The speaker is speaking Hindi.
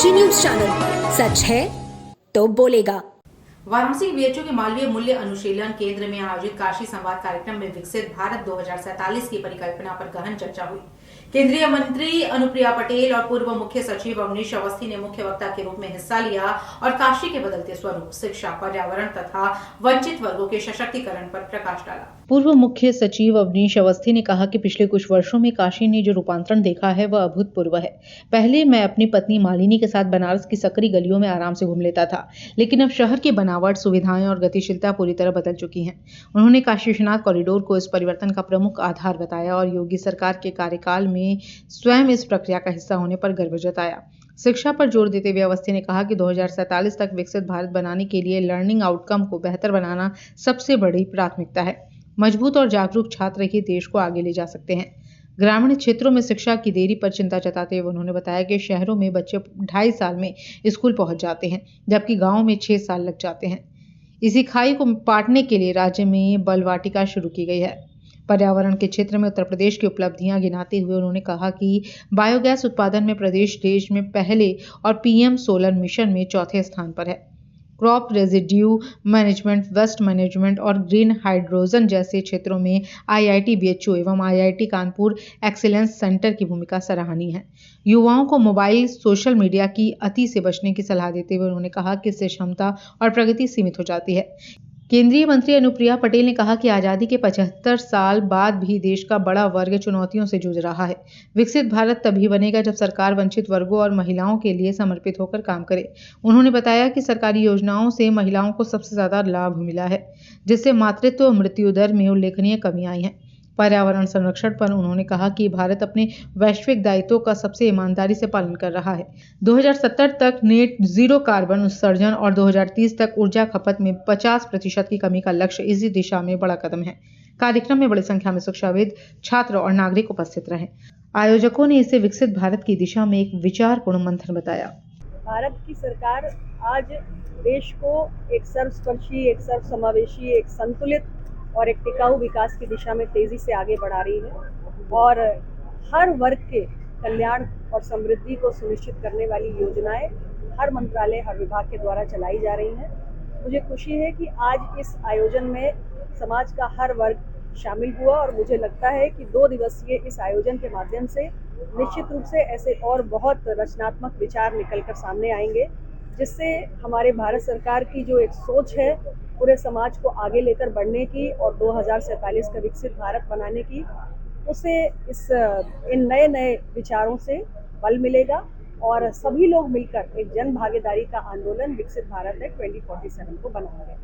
एजी न्यूज चैनल, सच है तो बोलेगा। वाराणसी बीएचयू के मालवीय मूल्य अनुशीलन केंद्र में आयोजित काशी संवाद कार्यक्रम में विकसित भारत 2047 की परिकल्पना पर गहन चर्चा हुई। केंद्रीय मंत्री अनुप्रिया पटेल और पूर्व मुख्य सचिव अवनीश अवस्थी ने मुख्य वक्ता के रूप में हिस्सा लिया और काशी के बदलते स्वरूप, शिक्षा, पर्यावरण तथा वंचित वर्गों के सशक्तिकरण पर प्रकाश डाला। पूर्व मुख्य सचिव अवनीश अवस्थी ने कहा कि पिछले कुछ वर्षों में काशी ने जो रूपांतरण देखा है वह अभूतपूर्व है। पहले मैं अपनी पत्नी मालिनी के साथ बनारस की सकरी गलियों में आराम से घूम लेता था, लेकिन अब शहर की बनावट, सुविधाएं और गतिशीलता पूरी तरह बदल चुकी हैं। उन्होंने काशी विश्वनाथ कॉरिडोर को इस परिवर्तन का प्रमुख आधार बताया और योगी सरकार के कार्यकाल में स्वयं इस प्रक्रिया का हिस्सा होने पर गर्व जताया। शिक्षा पर जोर देते हुए अवस्थी ने कहा कि 2047 तक विकसित भारत बनाने के लिए लर्निंग आउटकम को बेहतर बनाना सबसे बड़ी प्राथमिकता है। मजबूत और जागरूक छात्र ही देश को आगे ले जा सकते हैं। ग्रामीण क्षेत्रों में शिक्षा की देरी पर चिंता जताते हुए उन्होंने बताया कि शहरों में बच्चे 2.5 साल में स्कूल पहुंच जाते हैं, जबकि गांवों में 6 साल लग जाते हैं। इसी खाई को पाटने के लिए राज्य में बल वाटिका शुरू की गई है। पर्यावरण के क्षेत्र में उत्तर प्रदेश की उपलब्धियां गिनाते हुए उन्होंने कहा कि बायोगैस उत्पादन में प्रदेश देश में पहले और पीएम सोलर मिशन में चौथे स्थान पर है। Crop residue management, waste management और ग्रीन हाइड्रोजन जैसे क्षेत्रों में आईआईटी बीएचयू एवं आईआईटी कानपुर एक्सीलेंस सेंटर की भूमिका सराहनीय है। युवाओं को मोबाइल, सोशल मीडिया की अति से बचने की सलाह देते हुए उन्होंने कहा कि इससे क्षमता और प्रगति सीमित हो जाती है। केंद्रीय मंत्री अनुप्रिया पटेल ने कहा कि आजादी के 75 साल बाद भी देश का बड़ा वर्ग चुनौतियों से जूझ रहा है। विकसित भारत तभी बनेगा जब सरकार वंचित वर्गों और महिलाओं के लिए समर्पित होकर काम करे। उन्होंने बताया कि सरकारी योजनाओं से महिलाओं को सबसे ज्यादा लाभ मिला है, जिससे मातृत्व और मृत्यु दर में उल्लेखनीय कमी आई है। पर्यावरण संरक्षण पर उन्होंने कहा कि भारत अपने वैश्विक दायित्वों का सबसे ईमानदारी से पालन कर रहा है। 2070 तक नेट जीरो कार्बन उत्सर्जन और 2030 तक ऊर्जा खपत में 50% की कमी का लक्ष्य इसी दिशा में बड़ा कदम है। कार्यक्रम में बड़ी संख्या में शिक्षाविद, छात्र और नागरिक उपस्थित रहे। आयोजकों ने इसे विकसित भारत की दिशा में एक विचारपूर्ण मंथन बताया। भारत की सरकार आज देश को एक सर्वस्पर्शी, एक सर्वसमावेशी, एक संतुलित और एक टिकाऊ विकास की दिशा में तेजी से आगे बढ़ा रही है और हर वर्ग के कल्याण और समृद्धि को सुनिश्चित करने वाली योजनाएं हर मंत्रालय, हर विभाग के द्वारा चलाई जा रही हैं। मुझे खुशी है कि आज इस आयोजन में समाज का हर वर्ग शामिल हुआ और मुझे लगता है कि 2 दिवसीय इस आयोजन के माध्यम से निश्चित रूप से ऐसे और बहुत रचनात्मक विचार निकलकर सामने आएंगे, जिससे हमारे भारत सरकार की जो एक सोच है पूरे समाज को आगे लेकर बढ़ने की और 2047 का विकसित भारत बनाने की, उसे इन नए विचारों से बल मिलेगा और सभी लोग मिलकर एक जन भागीदारी का आंदोलन विकसित भारत 2047 को बनाएंगे।